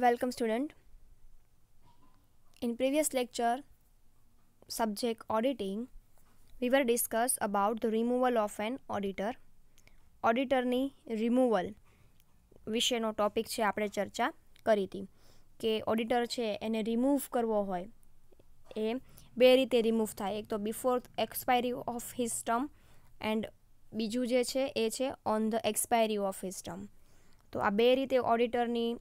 Welcome student. In previous lecture subject auditing we were discuss about the removal of an auditor. ઓડિટરની removal વિશેનો topic છે આપણે ચર્ચા કરી હતી કે ઓડિટર છે એને રિમૂવ કરવો હોય એ બે રીતે રિમૂવ થાય, એક તો before expiry of his term and બીજું જે છે એ છે on the expiry of his term. તો આ બે રીતે ઓડિટરની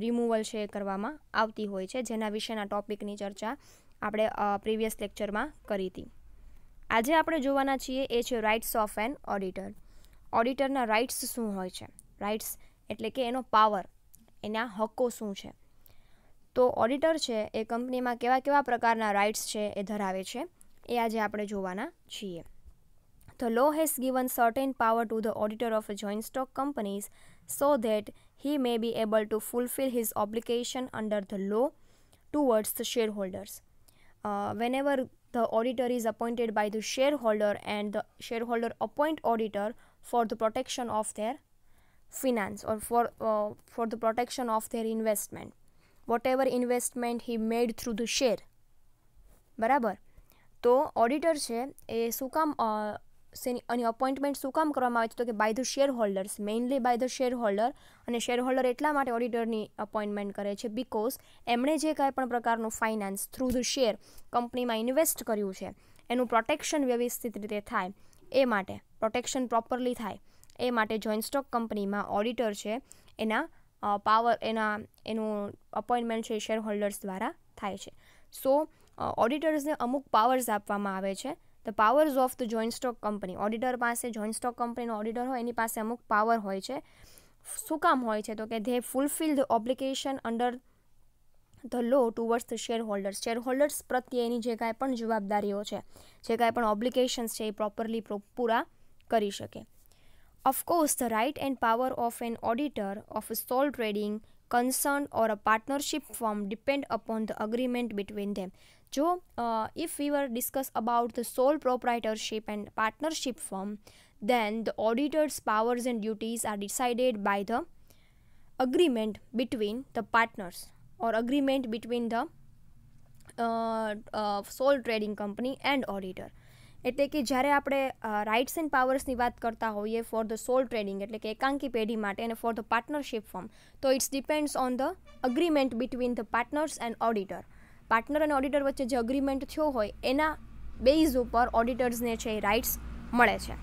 રિમૂવલ છે કરવામાં આવતી હોય છે, જેના વિશેના ટોપિકની ચર્ચા આપણે પ્રીવિયસ લેક્ચરમાં કરી હતી. આજે આપણે જોવાના છીએ એ છે રાઇટ્સ ઓફ એન ઓડિટર. ઓડિટરના રાઇટ્સ શું હોય છે? રાઇટ્સ એટલે કે એનો પાવર, એના હક્કો શું છે. તો ઓડિટર છે એ કંપનીમાં કેવા કેવા પ્રકારના રાઇટ્સ છે એ ધરાવે છે એ આજે આપણે જોવાના છીએ. The law has given certain power to the auditor of a joint stock companies so that he may be able to fulfill his obligation under the law towards the shareholders. Whenever the auditor is appointed by the shareholder and the shareholder appoint auditor for the protection of their finance or for the protection of their investment, whatever investment he made through the share. બરાબર. તો auditor છે એ શું કામ એની appointment શું કામ કરવામાં આવે છે? તો કે by the shareholders, mainly by the shareholder. અને શેર હોલ્ડર એટલા માટે ઓડિટરની અપોઇન્ટમેન્ટ કરે છે બિકોઝ એમણે જે કાંઈ પણ પ્રકારનું ફાઇનાન્સ થ્રુ ધ શેર કંપનીમાં ઇન્વેસ્ટ કર્યું છે એનું પ્રોટેક્શન વ્યવસ્થિત રીતે થાય એ માટે, પ્રોટેક્શન પ્રોપરલી થાય એ માટે જોઈન્ટ સ્ટોક કંપનીમાં ઓડિટર છે એના પાવર એનું અપોઇન્ટમેન્ટ છે શેર હોલ્ડર્સ દ્વારા થાય છે. સો ઓડિટર્સને અમુક પાવર્સ આપવામાં આવે છે. The powers of the joint stock company. Auditor પાસે, જોઈન્ટ સ્ટોક કંપનીનો ઓડિટર હોય એની પાસે અમુક પાવર હોય છે. શું કામ હોય છે? તો કે they fulfil the obligation under the law towards the shareholders. Shareholders પ્રત્યેની જે કાંઈ પણ જવાબદારીઓ છે, જે કાંઈ પણ ઓબ્લિગેશન્સ છે એ પ્રોપરલી પૂરા કરી શકે. Of course the right and power of an auditor of sole trading concern or a partnership firm depend upon the agreement between them. So, if we were discuss about the sole proprietorship and partnership firm, then the auditor's powers and duties are decided by the agreement between the partners or agreement between the sole trading company and auditor. એટલે કે જ્યારે આપણે rights and પાવર્સની વાત કરતા હોઈએ for the solve trading એટલે કે એકાંકી પેઢી માટે અને ફોર ધ પાર્ટનરશિપ ફર્મ, તો it's depends on the agreement between the partners and auditor. Partner અને ઓડિટર વચ્ચે જે અગ્રીમેન્ટ થયો હોય એના બેઝ ઉપર ઓડિટર્સને છે એ રાઇટ્સ મળે છે.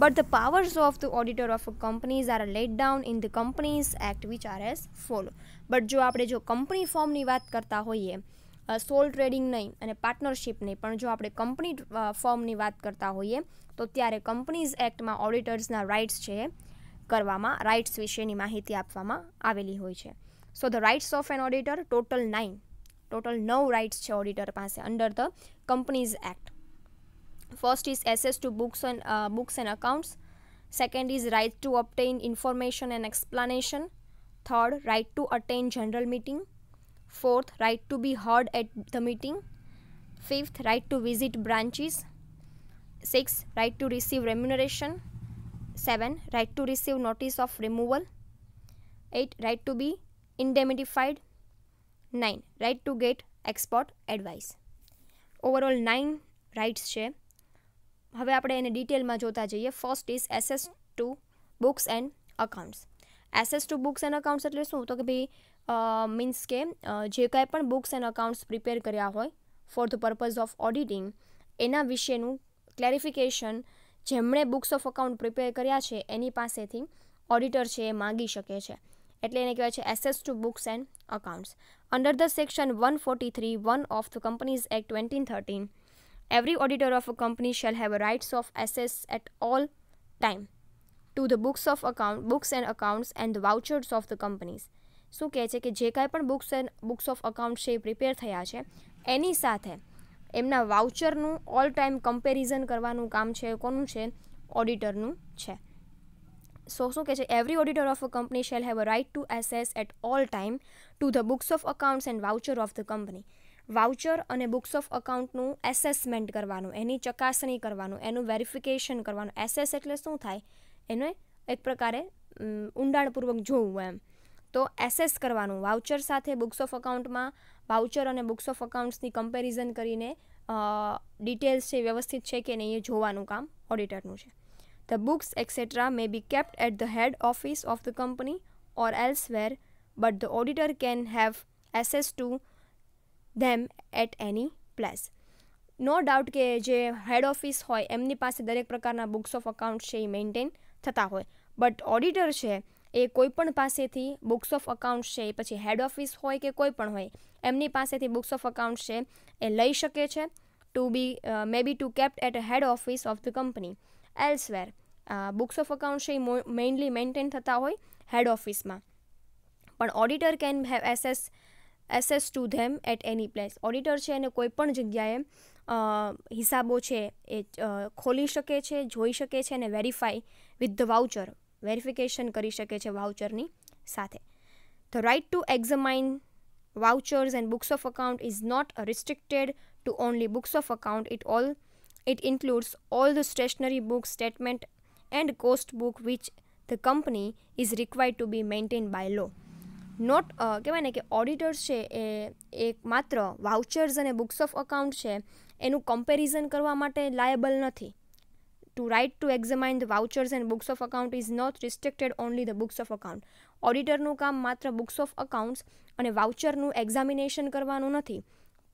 But the powers of the auditor of companies R lead down in the companies act which are as follow. But જો આપણે જો કંપની ફોર્મની વાત કરતા હોઈએ, સોલ ટ્રેડિંગ નહીં અને પાર્ટનરશિપ નહીં, પણ જો આપણે કંપની ફર્મની વાત કરતા હોઈએ તો ત્યારે કંપનીઝ એક્ટમાં ઓડિટર્સના રાઇટ્સ છે કરવામાં, રાઇટ્સ વિશેની માહિતી આપવામાં આવેલી હોય છે. So the rights of an auditor total 9 rights છે ઓડિટર પાસે under the companies act. First is access to books and accounts. Second is right to obtain information and explanation. Third, right to attend general meeting. Fourth, right to be heard at the meeting. Fifth, right to visit branches. Sixth, right to receive remuneration. 7, right to receive notice of removal. 8, right to be indemnified. 9, right to get expert advice. Overall 9 rights છે. હવે આપણે એને ડિટેલમાં જોતા જઈએ. First is access to books and accounts. Access to books and accounts એટલે શું? તો કે ભાઈ મીન્સ કે જે કાંઈ પણ બુક્સ એન્ડ અકાઉન્ટ્સ પ્રિપેર કર્યા હોય for the purpose of auditing એના વિશેનું ક્લેરિફિકેશન જેમણે બુક્સ ઓફ અકાઉન્ટ પ્રિપેર કર્યા છે એની પાસેથી ઓડિટર છે એ માગી શકે છે. એટલે એને કહેવાય છે access to books and accounts. Under the section 143(1) of the companies act 2013, every auditor of a company shall have a rights of access at all time to the books and accounts and the vouchers of the companies. શું કહે છે કે જે કાંઈ પણ books of account છે એ prepare થયા છે એની સાથે એમના વાઉચરનું ઓલ ટાઈમ કમ્પેરિઝન કરવાનું કામ છે કોનું છે? ઓડિટરનું છે. સો શું કહે છે? Every auditor of a company shall have a right to access at all time to the books of accounts and voucher of the company. Voucher અને બુક્સ ઓફ અકાઉન્ટનું એસેસમેન્ટ કરવાનું, એની ચકાસણી કરવાનું, એનું વેરિફિકેશન કરવાનું. એસેસ એટલે શું થાય? એને એક પ્રકારે ઊંડાણપૂર્વક જોવું એમ. તો એસેસ કરવાનું વાઉચર સાથે બુક્સ ઓફ અકાઉન્ટમાં વાઉચર અને બુક્સ ઓફ અકાઉન્ટ્સની કમ્પેરિઝન કરીને ડિટેલ્સ છે વ્યવસ્થિત છે કે નહીં એ જોવાનું કામ ઓડિટરનું છે. The books etc. may be kept at the head office of the company or elsewhere, but the auditor can have access to them at any place. No doubt કે જે હેડ ઓફિસ હોય એમની પાસે દરેક પ્રકારના બુક્સ ઓફ અકાઉન્ટ છે એ maintain થતા હોય, બટ ઓડિટર છે એ કોઈ પણ પાસેથી બુક્સ ઓફ અકાઉન્ટ છે એ પછી હેડ ઓફિસ હોય કે કોઈ પણ હોય એમની પાસેથી બુક્સ ઓફ અકાઉન્ટ છે એ લઈ શકે છે to be may be to kept at head office of the company elsewhere. Books of account છે એ મેઇનલી મેન્ટેન થતા હોય હેડ ઓફિસમાં, પણ auditor can have access to them at any place. Auditor છે એને કોઈ પણ જગ્યાએ હિસાબો છે એ ખોલી શકે છે, જોઈ શકે છે અને verify with the voucher verification કરી શકે છે વાઉચરની સાથે. The right to examine vouchers and books of account is not restricted to only books of account. It includes all the stationery books, statement and cost book which the company is required to be maintained by law. Note કહેવાય ને કે auditors છે એ એક માત્ર vouchers અને books of account છે એનું comparison કરવા માટે લાયેબલ નથી. To right to examine the vouchers and books of account is not restricted only the books of account. ઓડિટરનું કામ માત્ર બુક્સ ઓફ અકાઉન્ટ્સ અને વાઉચરનું એક્ઝામિનેશન કરવાનું નથી,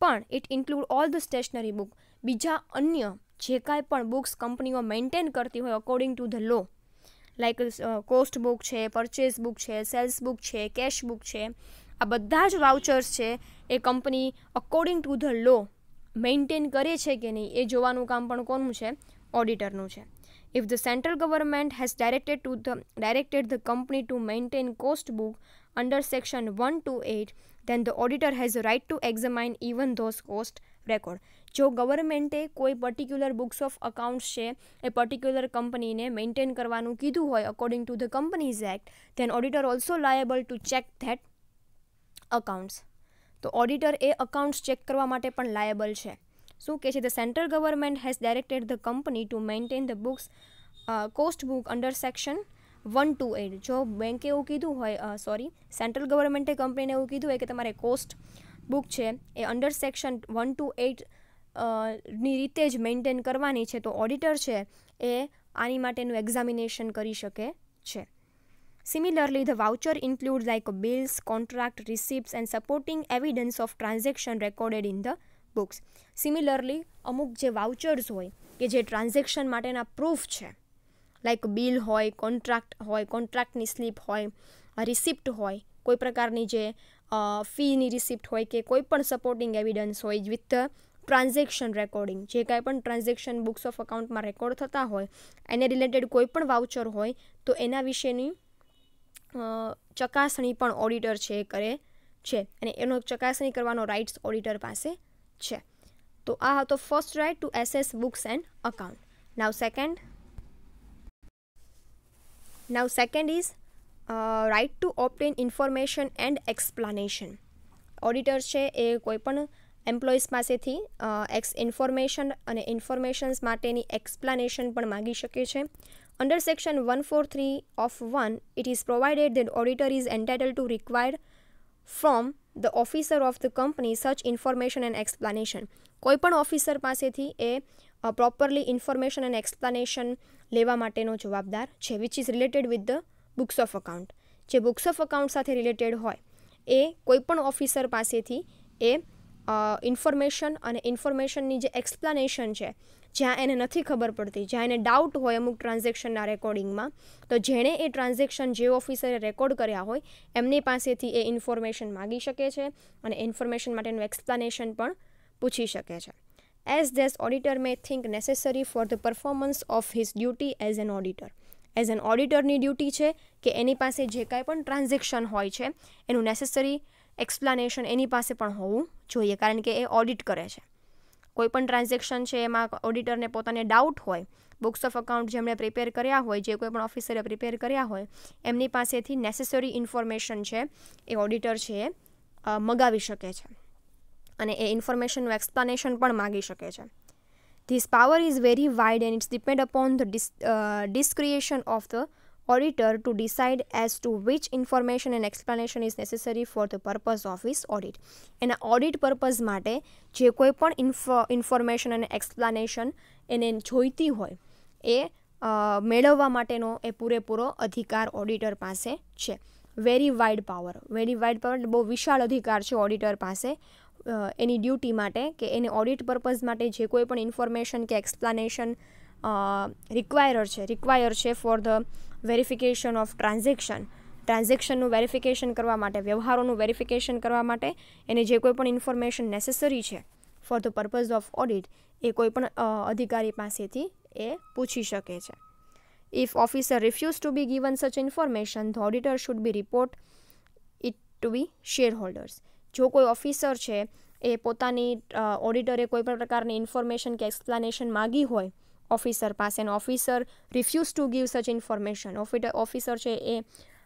પણ it include all the stationery book, બીજા અન્ય જે કાંઈ પણ બુક્સ કંપનીઓ મેન્ટેન કરતી હોય according to the law, like cost book છે, પરચેઝ બુક છે, સેલ્સ બુક છે, કેશ બુક છે, આ બધા જ વાઉચર્સ છે એ company according to the law maintain કરે છે કે નહીં એ જોવાનું કામ પણ કોનું છે? ઓડિટરનું છે. If the central government has directed the company to maintain cost book under section 128, then the auditor has a right to examine even those cost record. જો ગવર્મેન્ટે કોઈ પર્ટિક્યુલર બુક્સ ઓફ અકાઉન્ટ્સ છે એ પર્ટિક્યુલર કંપનીને maintain કરવાનું કીધું હોય according to the companies act, then auditor also liable to check that accounts. તો auditor એ અકાઉન્ટ્સ ચેક કરવા માટે પણ લાયેબલ છે. શું કહે છે? The central government has directed the company to maintain the books cost book under section 128. જો બેંકે એવું કીધું હોય સેન્ટ્રલ ગવર્મેન્ટે કંપનીને એવું કીધું હોય કે તમારે કોસ્ટ બુક છે એ અંડર સેક્શન 128 ની રીતે જ મેન્ટેન કરવાની છે, તો ઓડિટર છે એ આની માટેનું એક્ઝામિનેશન કરી શકે છે. Similarly, the voucher includes like bills, contract, receipts and supporting evidence of transaction recorded in the books. Similarly, અમુક જે વાઉચર્સ હોય કે જે ટ્રાન્ઝેક્શન માટેના પ્રૂફ છે, લાઈક બિલ હોય, કોન્ટ્રાક્ટની સ્લીપ હોય, રિસિપ્ટ હોય, કોઈ પ્રકારની જે ફીની રિસિપ્ટ હોય કે કોઈ પણ સપોર્ટિંગ એવિડન્સ હોય વિથ ધ ટ્રાન્ઝેક્શન રેકોર્ડિંગ, જે કાંઈ પણ ટ્રાન્ઝેક્શન બુક્સ ઓફ અકાઉન્ટમાં રેકોર્ડ થતા હોય એને રિલેટેડ કોઈ પણ વાઉચર હોય તો એના વિશેની ચકાસણી પણ ઓડિટર છે એ કરે છે અને એનો ચકાસણી કરવાનો રાઇટ્સ ઓડિટર પાસે છે. તો આ હતો first right to access books and account. Now second is right to obtain information and explanation. Auditor છે એ કોઈ પણ એમ્પ્લોઈઝ પાસેથી ઇન્ફોર્મેશન અને ઇન્ફોર્મેશન્સ માટેની એક્સપ્લાનેશન પણ માગી શકે છે. Under section 143 of 1, it is provided that auditor is entitled to require from the officer of the company such information and explanation. કોઈ પણ ઓફિસર પાસેથી એ પ્રોપરલી ઇન્ફોર્મેશન એન્ડ એક્સપ્લાનેશન લેવા માટેનો જવાબદાર છે, which is related with the books of account. જે books of account સાથે related હોય એ કોઈ પણ ઓફિસર પાસેથી એ ઇન્ફોર્મેશન અને ઇન્ફોર્મેશનની જે એક્સપ્લાનેશન છે, જ્યાં એને નથી ખબર પડતી, જ્યાં એને ડાઉટ હોય અમુક ટ્રાન્ઝેક્શનના રેકોર્ડિંગમાં, તો જેણે એ ટ્રાન્ઝેક્શન જે ઓફિસરે રેકોર્ડ કર્યા હોય એમની પાસેથી એ ઇન્ફોર્મેશન માગી શકે છે અને ઇન્ફોર્મેશન માટેનું એક્સપ્લાનેશન પણ પૂછી શકે છે. As this auditor may think necessary for the performance of his duty as an auditor. As an ઓડિટરની ડ્યુટી છે કે એની પાસે જે કાંઈ પણ ટ્રાન્ઝેક્શન હોય છે એનું નેસેસરી એક્સપ્લાનેશન એની પાસે પણ હોવું જોઈએ, કારણ કે એ ઓડિટ કરે છે. કોઈ પણ ટ્રાન્ઝેક્શન છે એમાં ઓડિટરને પોતાને ડાઉટ હોય, બુક્સ ઓફ અકાઉન્ટ જેમણે પ્રિપેર કર્યા હોય, જે કોઈ પણ ઓફિસરે પ્રિપેર કર્યા હોય એમની પાસેથી નેસેસરી ઇન્ફોર્મેશન છે એ ઓડિટર છે એ મગાવી શકે છે અને એ ઇન્ફોર્મેશનનું એક્સપ્લાનેશન પણ માગી શકે છે. This power is very wide and it's depend upon the discretion of the auditor to decide as to which information and explanation is necessary for the purpose of his audit. એના ઓડિટ પર્પઝ માટે જે કોઈ પણ information અને એક્સપ્લાનેશન એને જોઈતી હોય એ મેળવવા માટેનો એ પૂરેપૂરો અધિકાર ઓડિટર પાસે છે. વેરી વાઇડ પાવર એટલે બહુ વિશાળ અધિકાર છે ઓડિટર પાસે એની ડ્યુટી માટે કે એને ઓડિટ પર્પઝ માટે જે કોઈ પણ ઇન્ફોર્મેશન કે એક્સપ્લાનેશન રિક્વાયર છે ફોર ધ વેરિફિકેશન ઓફ ટ્રાન્ઝેક્શનનું વેરિફિકેશન કરવા માટે, વ્યવહારોનું વેરિફિકેશન કરવા માટે એને જે કોઈ પણ ઇન્ફોર્મેશન નેસેસરી છે for the purpose of audit એ કોઈ પણ અધિકારી પાસેથી એ પૂછી શકે છે. If officer refuse to be given such information, the auditor should be report it to be shareholders. જો કોઈ ઓફિસર છે એ પોતાની ઓડિટરે કોઈ પણ પ્રકારની ઇન્ફોર્મેશન કે એક્સપ્લાનેશન માગી હોય ઓફિસર પાસે અને officer refuse to give such information, officer છે એ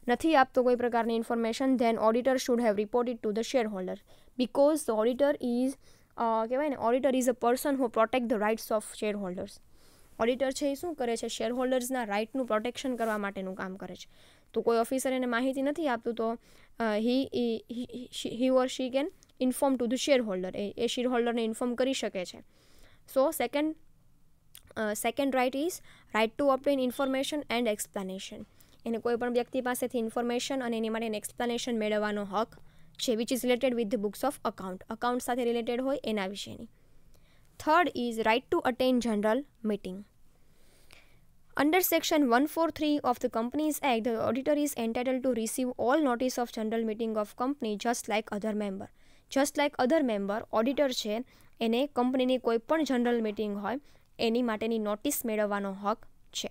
નથી આપતો કોઈ પ્રકારની information, then auditor should have reported to the shareholder because the auditor is કહેવાય ને auditor is a person who protect the rights of shareholders. Auditor છે એ શું કરે છે? શેર હોલ્ડર્સના રાઇટનું પ્રોટેક્શન કરવા માટેનું કામ કરે છે. તો કોઈ ઓફિસર એને માહિતી નથી આપતું તો he or she can inform to the shareholder, એ શેર હોલ્ડરને ઇન્ફોર્મ કરી શકે છે. So second right is right to obtain information and explanation. એને કોઈ પણ વ્યક્તિ પાસેથી ઇન્ફોર્મેશન અને એની માટે એક્સપ્લેનેશન મેળવવાનો હક છે which is related with the books of account સાથે રિલેટેડ હોય એના વિશેની. Third is right to attend general meeting. Under section 143 of the Companies Act, the auditor is entitled to receive all notice of general meeting of company just like other member. Auditor છે એને કંપનીની કોઈ પણ general meeting હોય એની માટેની notice મેળવવાનો હક છે.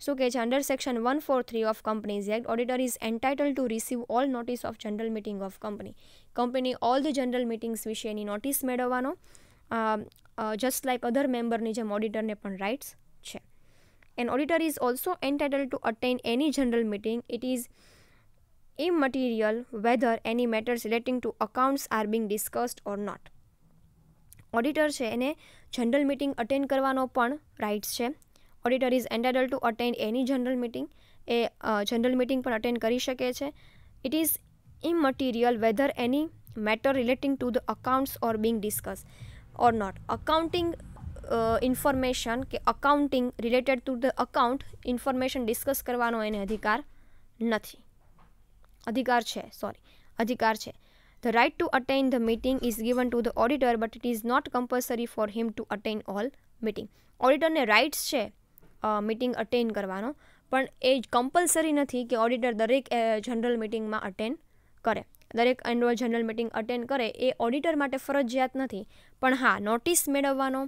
શું કહે છે? Under section 143 of companies act auditor is entitle to receive all notice of general meeting of company all the general meetings વિશેની નોટિસ મેળવવાનો જસ્ટ લાઇક અધર મેમ્બરની જેમ ઓડિટરને પણ રાઇટ્સ છે. And auditor is also entitle to attend any general meeting. It is immaterial whether any matters relating to accounts are being discussed or not. Auditor છે એને જનરલ મિટિંગ અટેન્ડ કરવાનો પણ rights છે. Auditor is entitle to attend any general meeting, A general meeting પણ attend કરી શકે છે. It is immaterial whether any matter relating to the accounts or being discussed or not. Accounting information કે accounting related to the account information discuss કરવાનો એને અધિકાર છે. The right to attend the meeting is given to the auditor but it is not compulsory for him to attend all meeting. ઓડિટરને rights છે meeting attend કરવાનો પણ એ compulsory નથી કે ઓડિટર દરેક જનરલ મિટિંગમાં અટેન્ડ કરે, દરેક એન્યુઅલ જનરલ મિટિંગ અટેન્ડ કરે એ ઓડિટર માટે ફરજિયાત નથી. પણ હા, નોટિસ મેળવવાનો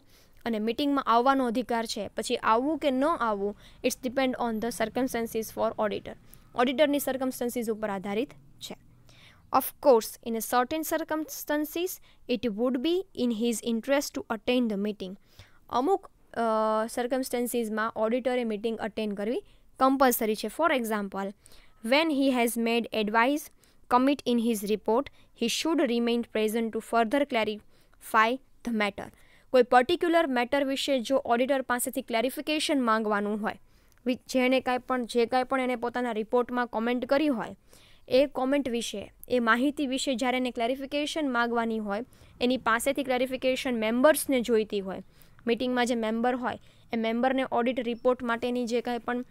અને મિટિંગમાં આવવાનો અધિકાર છે. પછી આવવું કે ન આવવું it's depend on the circumstances for auditor. ઓડિટરની સર્કમસ્ટન્સીસ ઉપર આધારિત છે. Of course in a certain circumstances it would be in his interest to attend the meeting. અમુક સર્કમસ્ટન્સીસમાં ઓડિટરે મિટિંગ અટેન્ડ કરવી કમ્પલસરી છે. For example, when he has made advice commit in his report, he should remain present to further clarify the matter. કોઈ particular matter વિશે જો auditor પાસેથી clarification માંગવાનું હોય, જે કાંઈ પણ એને પોતાના રિપોર્ટમાં કોમેન્ટ કરી હોય એ કોમેન્ટ વિશે, એ માહિતી વિશે જ્યારે એને ક્લેરિફિકેશન માંગવાની હોય, એની પાસેથી ક્લેરિફિકેશન મેમ્બર્સને જોઈતી હોય, મિટિંગમાં જે મેમ્બર હોય એ મેમ્બરને ઓડિટ રિપોર્ટ માટેની જે કાંઈ પણ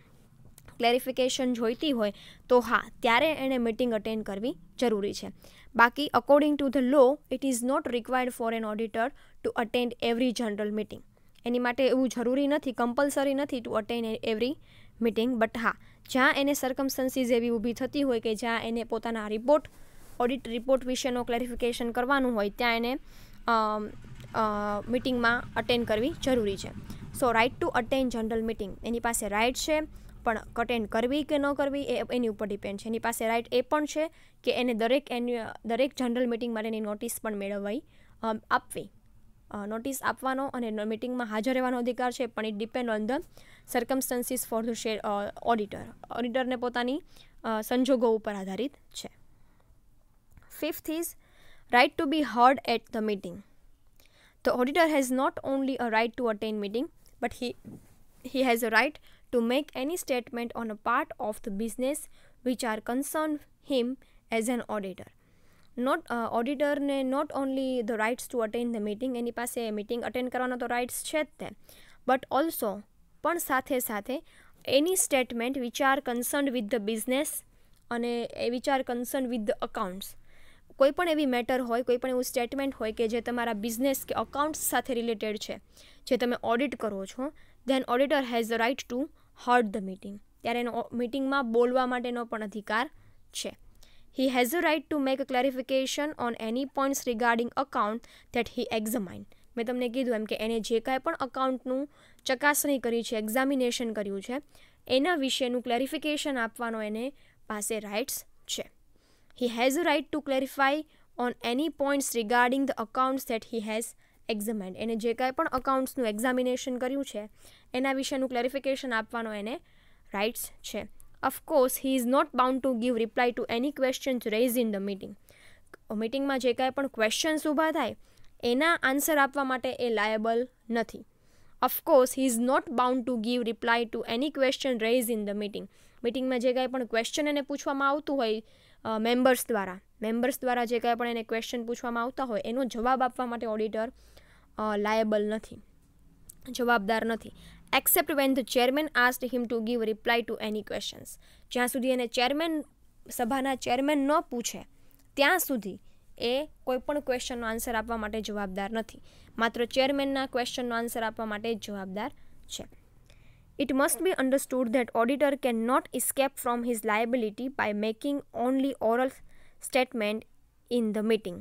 ક્લેરિફિકેશન જોઈતી હોય તો હા, ત્યારે એણે મિટિંગ અટેન્ડ કરવી જરૂરી છે. બાકી according to the law it is not required for an auditor to attend every general meeting. એની માટે એવું જરૂરી નથી, કમ્પલસરી નથી to attend every meeting. But હા, જ્યાં એને સર્કમસ્ટન્સીસ એવી ઊભી થતી હોય કે જ્યાં એને પોતાના ઓડિટ રિપોર્ટ વિશેનો ક્લેરિફિકેશન કરવાનું હોય ત્યાં એને મિટિંગમાં અટેન્ડ કરવી જરૂરી છે. So right to attend general meeting, એની પાસે રાઇટ છે પણ અટેન્ડ કરવી કે ન કરવી એ એની ઉપર ડિપેન્ડ છે. એની પાસે રાઇટ એ પણ છે કે એને દરેક જનરલ મિટિંગ માટેની નોટિસ પણ આપવી. નોટિસ આપવાનો અને મિટિંગમાં હાજર રહેવાનો અધિકાર છે પણ it depend on the circumstances for the ઓડિટરને પોતાની સંજોગો ઉપર આધારિત છે. Fifth is right to be heard at the meeting. The auditor has not only a right to attend meeting but he has a right to make any statement on a part of the business which are concern him as an auditor. ઓડિટરને not only the rights to attend the meeting, એની પાસે meeting attend કરવાનો તો rights છે જ તે, but also પણ સાથે સાથે એની statement which are concern with the business અને which are concern with the accounts. કોઈ પણ એવી મેટર હોય, કોઈ પણ એવું સ્ટેટમેન્ટ હોય કે જે તમારા બિઝનેસ કે અકાઉન્ટ્સ સાથે રિલેટેડ છે, જે તમે ઓડિટ કરો છો, then auditor has the right to hold the meeting. ત્યારે એનો મીટિંગમાં બોલવા માટેનો પણ અધિકાર છે. He has a right to make a clarification on any points regarding account that he examined. મેં તમને કીધું એમ કે એને જે કાંઈ પણ અકાઉન્ટનું ચકાસણી કરી છે, એક્ઝામિનેશન કર્યું છે, એના વિશેનું ક્લેરિફિકેશન આપવાનો એને પાસે રાઇટ્સ છે. He has a right to clarify on any points regarding the accounts that he has examined. એને જે કાંઈ પણ અકાઉન્ટ્સનું એક્ઝામિનેશન કર્યું છે એના વિશેનું ક્લેરિફિકેશન આપવાનો એને રાઇટ્સ છે. Of course, he is not bound to give reply to any questions raised in the meeting. મીટિંગમાં જે કાંઈ પણ ક્વેશ્ચન્સ ઊભા થાય એના આન્સર આપવા માટે એ લાયબલ નથી. Of course, he is not bound to give reply to any question raised in the meeting. મીટિંગમાં જે કાંઈ પણ ક્વેશ્ચન એને પૂછવામાં આવતું હોય મેમ્બર્સ દ્વારા જે કાંઈ પણ એને ક્વેશ્ચન પૂછવામાં આવતા હોય એનો જવાબ આપવા માટે ઓડિટર લાયબલ નથી, જવાબદાર નથી. Except when the chairman asked him to give reply to any questions. જ્યાં સુધી એને સભાના ચેરમેન ન પૂછે ત્યાં સુધી એ કોઈ પણ ક્વેશ્ચનનો આન્સર આપવા માટે જવાબદાર નથી. માત્ર ચેરમેનના ક્વેશ્ચનનો આન્સર આપવા માટે જ જવાબદાર છે. It must be understood that auditor cannot escape from his liability by making only oral statement in the meeting.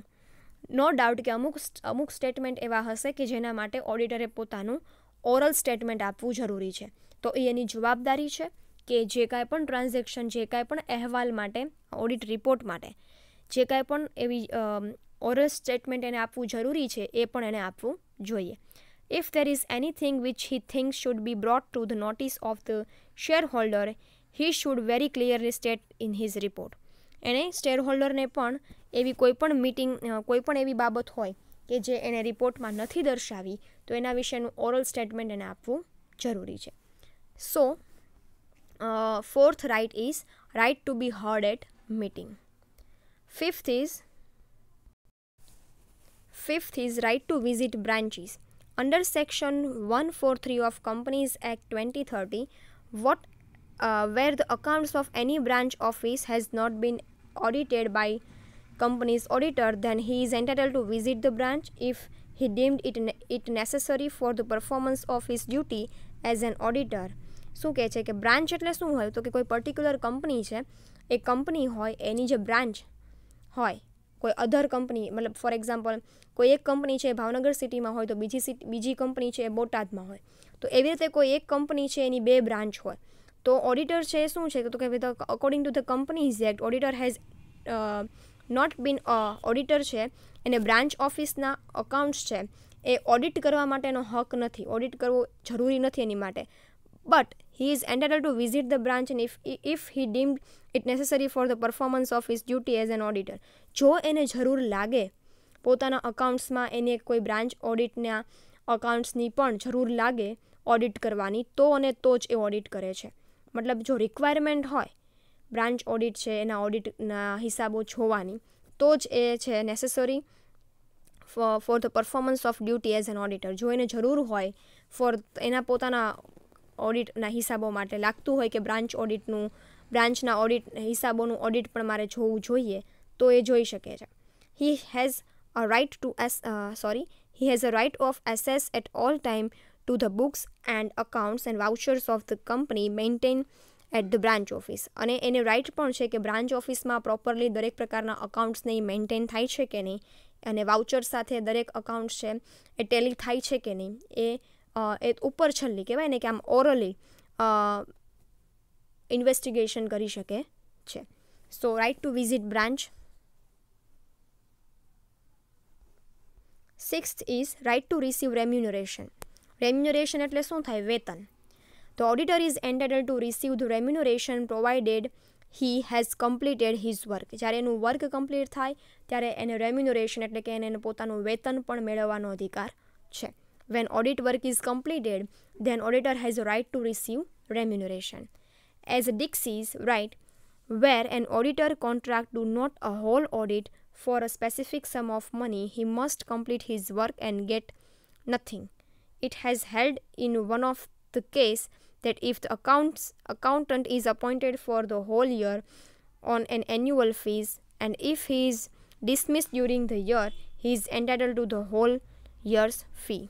No doubt કે અમુક સ્ટેટમેન્ટ એવા હશે કે જેના માટે ઓડિટરે પોતાનું ઓરલ સ્ટેટમેન્ટ આપવું જરૂરી છે. તો એ એની જવાબદારી છે કે જે કાંઈ પણ ટ્રાન્ઝેક્શન, જે કાંઈ પણ અહેવાલ માટે, ઓડિટ રિપોર્ટ માટે જે કાંઈ પણ એવી ઓરલ સ્ટેટમેન્ટ એને આપવું જરૂરી છે એ પણ એને આપવું જોઈએ. If there is anything which he thinks should be brought to the notice of the shareholder, he should very clearly state in his report. એને શેરહોલ્ડરને પણ એવી કોઈ પણ એવી બાબત હોય કે જે એને રિપોર્ટમાં નથી દર્શાવી તો એના વિશેનું ઓરલ સ્ટેટમેન્ટ એને આપવું જરૂરી છે. સો fourth right is right to be heard at meeting. Fifth is right to visit branches. Under Section 143 of Companies Act 2030, where the accounts of any branch office has not been audited by company's auditor, then he is entitled to visit the branch if he deemed it necessary for the performance of his duty as an auditor. શું કહે છે કે branch એટલે શું હોય તો કે કોઈ પર્ટિક્યુલર કંપની છે, એ કંપની હોય એની જે બ્રાન્ચ હોય કોઈ અધર કંપની, મતલબ ફોર એક્ઝામ્પલ કોઈ એક કંપની છે ભાવનગર સિટીમાં હોય તો બીજી કંપની છે એ બોટાદમાં હોય, તો એવી રીતે કોઈ એક કંપની છે એની બે બ્રાન્ચ હોય તો ઓડિટર છે એ શું છે તો કે according to the companies act auditor has not been auditor છે એને બ્રાન્ચ ઓફિસના અકાઉન્ટ્સ છે એ ઓડિટ કરવા માટેનો હક નથી, ઓડિટ કરવો જરૂરી નથી એની માટે. But he is entitled to visit the branch and if he deemed it necessary for the performance of his duty as an auditor. જો એને જરૂર લાગે પોતાના અકાઉન્ટ્સમાં એને કોઈ બ્રાન્ચ ઓડિટના અકાઉન્ટ્સની પણ જરૂર લાગે ઓડિટ કરવાની તો અને તો જ એ ઓડિટ કરે છે. મતલબ જો રિક્વાયરમેન્ટ હોય બ્રાન્ચ ઓડિટ છે એના ઓડિટના હિસાબો જોવાની તો જ એ છે necessary for the performance of duty as an auditor. જો એને જરૂર હોય ફોર એના પોતાના ઓડિટના હિસાબો માટે લાગતું હોય કે બ્રાન્ચના ઓડિટ હિસાબોનું ઓડિટ પણ મારે જોવું જોઈએ તો એ જોઈ શકે છે. He has a right of access at all time to the books and accounts and vouchers of the company maintained at the branch office. અને એને રાઇટ પણ છે કે બ્રાન્ચ ઓફિસમાં પ્રોપરલી દરેક પ્રકારના અકાઉન્ટ્સને મેન્ટેન થાય છે કે નહીં અને વાઉચર સાથે દરેક અકાઉન્ટ્સ છે એ ટેલી થાય છે કે નહીં એ ઉપર છલ્લી કહેવાય ને કે આમ ઓરલી ઇન્વેસ્ટિગેશન કરી શકે છે. So right to visit branch. Sixth is right to receive remuneration. Remuneration એટલે શું થાય? વેતન. The auditor is entitled to receive the remuneration provided he has completed his work. જ્યારે એનું વર્ક કમ્પ્લીટ થાય ત્યારે એને રેમ્યુનરેશન એટલે કે એને પોતાનું વેતન પણ મેળવવાનો અધિકાર છે. When audit work is completed, then auditor has a right to receive remuneration. As Dixie's right, where an auditor contract do not a whole audit for a specific sum of money, he must complete his work and get nothing. It has held in one of the case that if the accountant is appointed for the whole year on an annual fees, and if he is dismissed during the year, he is entitled to the whole year's fee.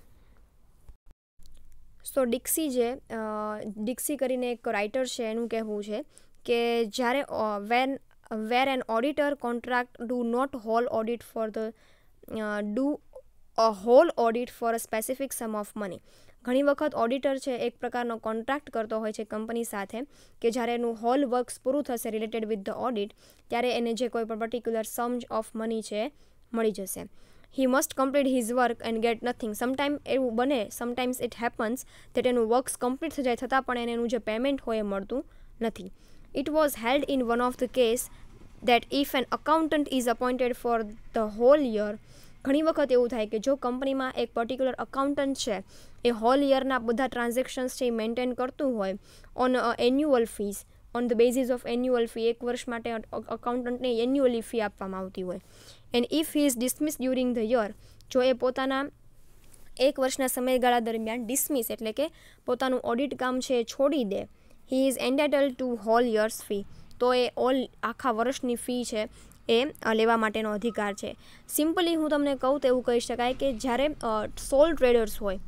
સો ડિક્સી કરીને એક writer છે એનું કહેવું છે કે જ્યારે where an auditor contract do not whole audit for do a whole audit for a specific sum of money. ઘણી વખત ઓડિટર છે એક પ્રકારનો કોન્ટ્રાક્ટ કરતો હોય છે કંપની સાથે કે જ્યારે એનું હોલ વર્ક્સ પૂરું થશે રિલેટેડ વિથ ધ ઓડિટ ત્યારે એને જે કોઈ પણ પર્ટિક્યુલર સમ ઓફ મની છે મળી જશે. He must complete his work and get nothing. Sometime એવું બને, સમટાઈમ્સ ઇટ હેપન્સ that એનું વર્ક્સ કમ્પ્લીટ થઈ જાય છતાં પણ એને એનું જે પેમેન્ટ હોય એ મળતું નથી. It was held in one of the case that if an accountant is appointed for the whole year, ઘણી વખત એવું થાય કે જો કંપનીમાં એક પર્ટિક્યુલર અકાઉન્ટન્ટ છે એ હોલ યરના બધા ટ્રાન્ઝેક્શન્સ છે એ મેન્ટેન કરતું હોય on annual fees, on the basis of annual fee, એક વર્ષ માટે અકાઉન્ટન્ટને એન્યુઅલી ફી આપવામાં આવતી હોય. And if he is dismiss during the year, જો એ પોતાના એક વર્ષના સમયગાળા દરમિયાન ડિસમિસ એટલે કે પોતાનું ઓડિટ કામ છે એ છોડી દે, he is entitled to whole year's fee, તો એ આખા વર્ષની ફી છે એ લેવા માટેનો અધિકાર છે. સિમ્પલી હું તમને કહું તો એવું કહી શકાય કે જ્યારે સોલ ટ્રેડર્સ હોય,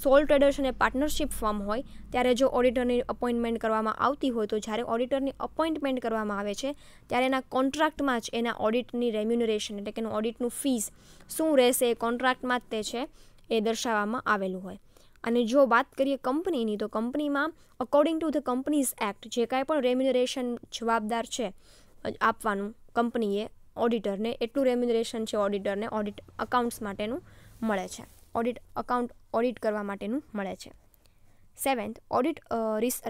સોલ ટ્રેડર્સ અને પાર્ટનરશિપ ફર્મ હોય ત્યારે જો ઓડિટરની અપોઇન્ટમેન્ટ કરવામાં આવતી હોય તો જ્યારે ઓડિટરની અપોઇન્ટમેન્ટ કરવામાં આવે છે ત્યારે એના કોન્ટ્રાક્ટમાં જ એના ઓડિટની રેમ્યુનરેશન એટલે કે એનું ઓડિટનું ફીસ શું રહેશે એ કોન્ટ્રાક્ટમાં જ તે છે એ દર્શાવવામાં આવેલું હોય. અને જો વાત કરીએ કંપનીની તો કંપનીમાં according to the companies act જે કાંઈ પણ રેમ્યુનરેશન જવાબદાર છે આપવાનું કંપનીએ ઓડિટરને એટલું રેમ્યુનરેશન છે ઓડિટરને ઓડિટ અકાઉન્ટ્સ માટેનું મળે છે, ઓડિટ કરવા માટેનું મળે છે. 7th,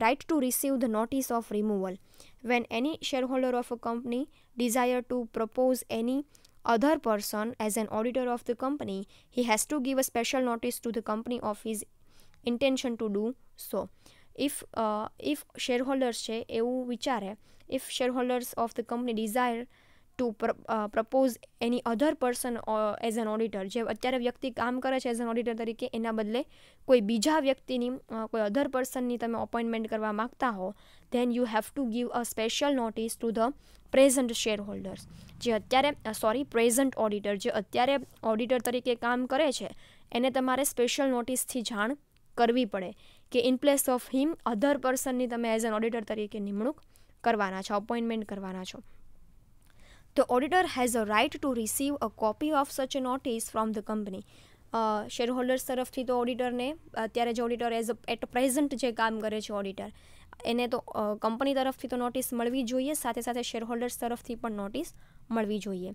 right to receive the notice of removal. When any shareholder of a company desire to propose any other person as an auditor of the company, he has to give a special notice to the company of his intention to do so. If shareholders છે એવું વિચારે, if shareholders of the company desire to propose any other person as an auditor, જે અત્યારે વ્યક્તિ કામ કરે છે as an auditor તરીકે એના બદલે કોઈ બીજા વ્યક્તિની કોઈ અધર પર્સનની તમે અપોઇન્ટમેન્ટ કરવા માગતા હો, then you have to give a special notice to the present shareholders. જે અત્યારે પ્રેઝન્ટ ઓડિટર જે અત્યારે ઓડિટર તરીકે કામ કરે છે એને તમારે સ્પેશિયલ નોટિસથી જાણ કરવી પડે કે ઇન પ્લેસ ઓફ હિમ અધર પર્સનની તમે એઝ એન ઓડિટર તરીકે નિમણૂક કરવાના છો, અપોઇન્ટમેન્ટ કરવાના છો. The auditor has a right to receive a copy of such a notice from the company. Shareholders તરફથી તો ઓડિટરને અત્યારે જે ઓડિટર એટ પ્રેઝન્ટ જે કામ કરે છે ઓડિટર એને તો કંપની તરફથી તો નોટિસ મળવી જોઈએ, સાથે સાથે શેરહોલ્ડર્સ તરફથી પણ નોટિસ મળવી જોઈએ.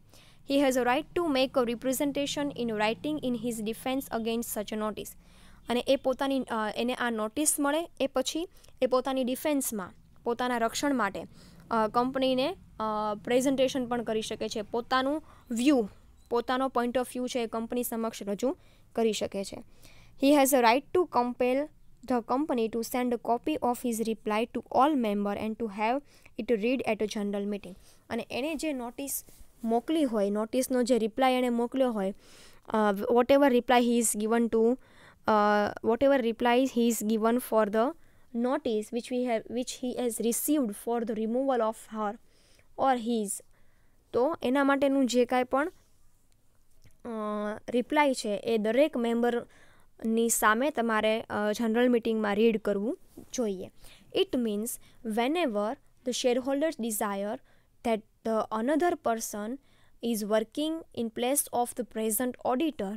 He has a right to make a representation in writing in his defense against such a notice. અને એ પોતાની એને આ નોટિસ મળે એ પછી એ પોતાની ડિફેન્સમાં પોતાના રક્ષણ માટે કંપનીને પ્રેઝન્ટેશન પણ કરી શકે છે, પોતાનું વ્યૂ, પોતાનો પોઈન્ટ ઓફ વ્યૂ છે એ કંપની સમક્ષ રજૂ કરી શકે છે. He has a right to compel the company to send a copy of his reply to all member and to have it read at a general meeting. અને એણે જે નોટિસ મોકલી હોય, નોટિસનો જે રિપ્લાય એણે મોકલ્યો હોય, whatever reply he is given for the notice which he has received for the removal of her or his, તો એના માટેનું જે કાંઈ પણ રિપ્લાય છે એ દરેક મેમ્બરની સામે તમારે જનરલ મિટિંગમાં રીડ કરવું જોઈએ. It means whenever the shareholders desire that the another person is working in place of the present auditor,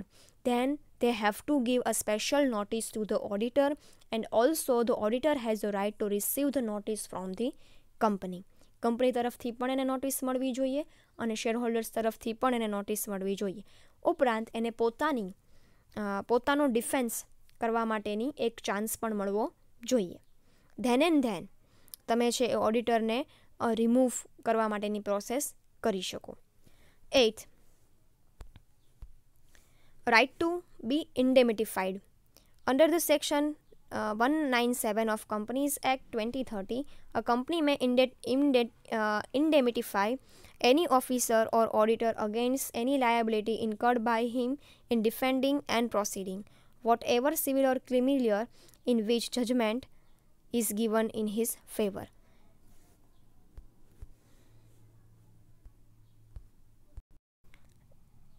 then they have to give a special notice to the auditor, and also the auditor has a right to receive the notice from the company. Company તરફથી પણ એને notice મળવી જોઈએ અને shareholders તરફથી પણ એને notice મળવી જોઈએ. ઉપરાંત એને પોતાનો ડિફેન્સ કરવા માટેની એક ચાન્સ પણ મળવો જોઈએ. ધેન એન્ડ ધેન તમે છે એ ઓડિટરને રિમૂવ કરવા માટેની પ્રોસેસ કરી શકો. 8th, right to be indemnified. Under the section 197 of Companies Act 2030, a company may indemnify any officer or auditor against any liability incurred by him in defending and proceeding, whatever civil or criminal in which judgment is given in his favor.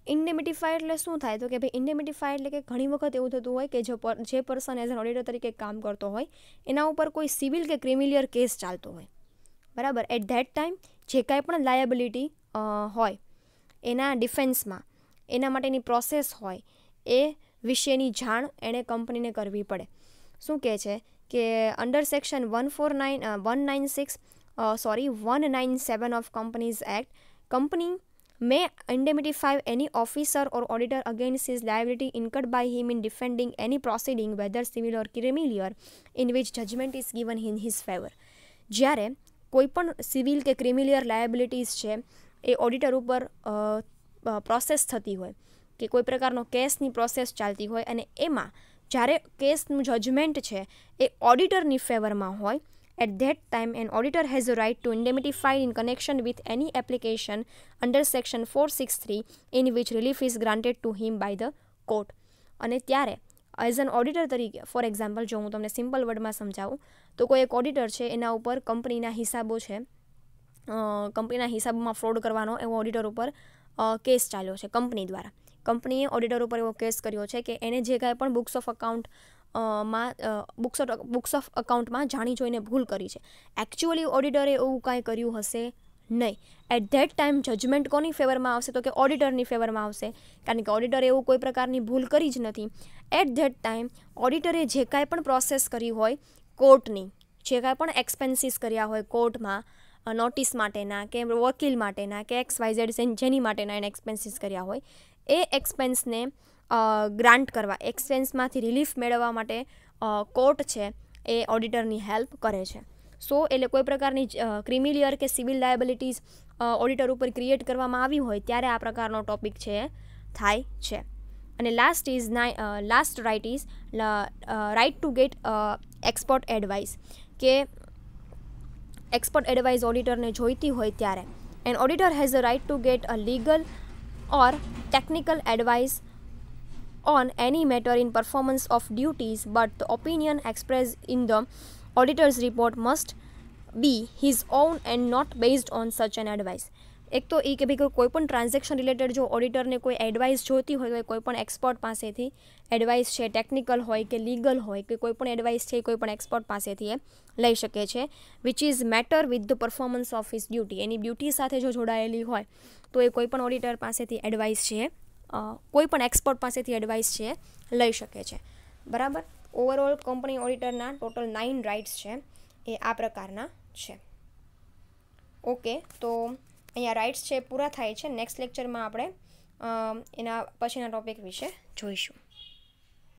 ઇન્ડેમિટિફાઈ એટલે શું થાય? તો કે ભાઈ ઇન્ડેમિટિફાઈ એટલે કે ઘણી વખત એવું થતું હોય કે જે પર્સન એઝ એન ઓડિટર તરીકે કામ કરતો હોય એના ઉપર કોઈ સિવિલ કે ક્રિમિનલ કેસ ચાલતો હોય, બરાબર. એટ ધેટ ટાઈમ જે કાંઈ પણ લાયબિલિટી હોય એના ડિફેન્સમાં એના માટેની પ્રોસેસ હોય એ વિશેની જાણ એણે કંપનીને કરવી પડે. શું કહે છે કે under section 197 of companies act, company may indemnify any officer or auditor against his liability incurred by him in defending any proceeding, whether civil or criminal, in which judgment is given in his favor. જ્યારે કોઈ પણ civil કે criminal liabilities છે એ auditor ઉપર process થતી હોય કે કોઈ પ્રકારનો કેસની પ્રોસેસ ચાલતી હોય અને એમાં જ્યારે કેસનું જજમેન્ટ છે એ ઓડિટરની ફેવરમાં હોય, at that time an auditor has a right to indemnify in connection with any application under section 463 in which relief is granted to him by the court. અને ત્યારે એઝ એન ઓડિટર તરીકે, for example જો હું તમને simple વર્ડમાં સમજાવું તો કોઈ એક ઓડિટર છે એના ઉપર કંપનીના હિસાબો છે, કંપનીના હિસાબોમાં ફ્રોડ કરવાનો એવો ઓડિટર ઉપર કેસ ચાલ્યો છે કંપની દ્વારા. કંપનીએ ઓડિટર ઉપર એવો કેસ કર્યો છે કે એને જે કાંઈ પણ બુક્સ ઓફ અકાઉન્ટમાં જાણી જોઈને ભૂલ કરી છે, એકચ્યુઅલી ઓડિટરે એવું કાંઈ કર્યું હશે નહીં. એટ ધેટ ટાઈમ જજમેન્ટ કોની ફેવરમાં આવશે? તો કે ઓડિટરની ફેવરમાં આવશે, કારણ કે ઓડિટરે એવું કોઈ પ્રકારની ભૂલ કરી જ નથી. એટ ધેટ ટાઈમ ઓડિટરે જે કાંઈ પણ પ્રોસેસ કરી હોય કોર્ટની, જે કાંઈ પણ એક્સપેન્સીસ કર્યા હોય કોર્ટમાં નોટિસ માટેના કે વકીલ માટેના કે XYZ જેની માટેના એને એક્સપેન્સીસ કર્યા હોય એ એક્સપેન્સને ગ્રાન્ટ કરવા, એક્સપેન્સમાંથી રિલીફ મેળવવા માટે કોર્ટ છે એ ઓડિટરની હેલ્પ કરે છે. સો એટલે કોઈ પ્રકારની ક્રિમિનલ કે સિવિલ લાયબિલિટીઝ ઓડિટર ઉપર ક્રિએટ કરવામાં આવી હોય ત્યારે આ પ્રકારનો ટોપિક છે એ થાય છે. અને last right is right to get expert advice, કે એક્સપર્ટ એડવાઇસ ઓડિટરને જોઈતી હોય ત્યારે an auditor has a right to get a legal or technical advice on any matter in performance of duties, but the opinion expressed in the auditor's report must be his own and not based on such an advice. એક તો એ કે ભાઈ કોઈ પણ transaction related જો ઓડિટરને કોઈ advice જોઈતી હોય તો કોઈ પણ એક્સપર્ટ પાસેથી એડવાઇસ છે, ટેકનિકલ હોય કે લીગલ હોય કે કોઈ પણ એડવાઇસ છે કોઈ પણ એક્સપર્ટ પાસેથી એ લઈ શકે છે, which is matter with the performance of his duty. Any duty સાથે જો જોડાયેલી હોય તો એ કોઈ પણ ઓડિટર પાસેથી એડવાઇસ છે, કોઈ પણ એક્સપર્ટ પાસેથી એડવાઇસ છે લઈ શકે છે, બરાબર. ઓવરઓલ કંપની ઓડિટરના ટોટલ 9 રાઇટ્સ છે એ આ પ્રકારના છે. ઓકે, તો અહીંયા રાઇટ્સ છે પૂરા થાય છે. નેક્સ્ટ લેક્ચરમાં આપણે એના પછીના ટોપિક વિશે જોઈશું.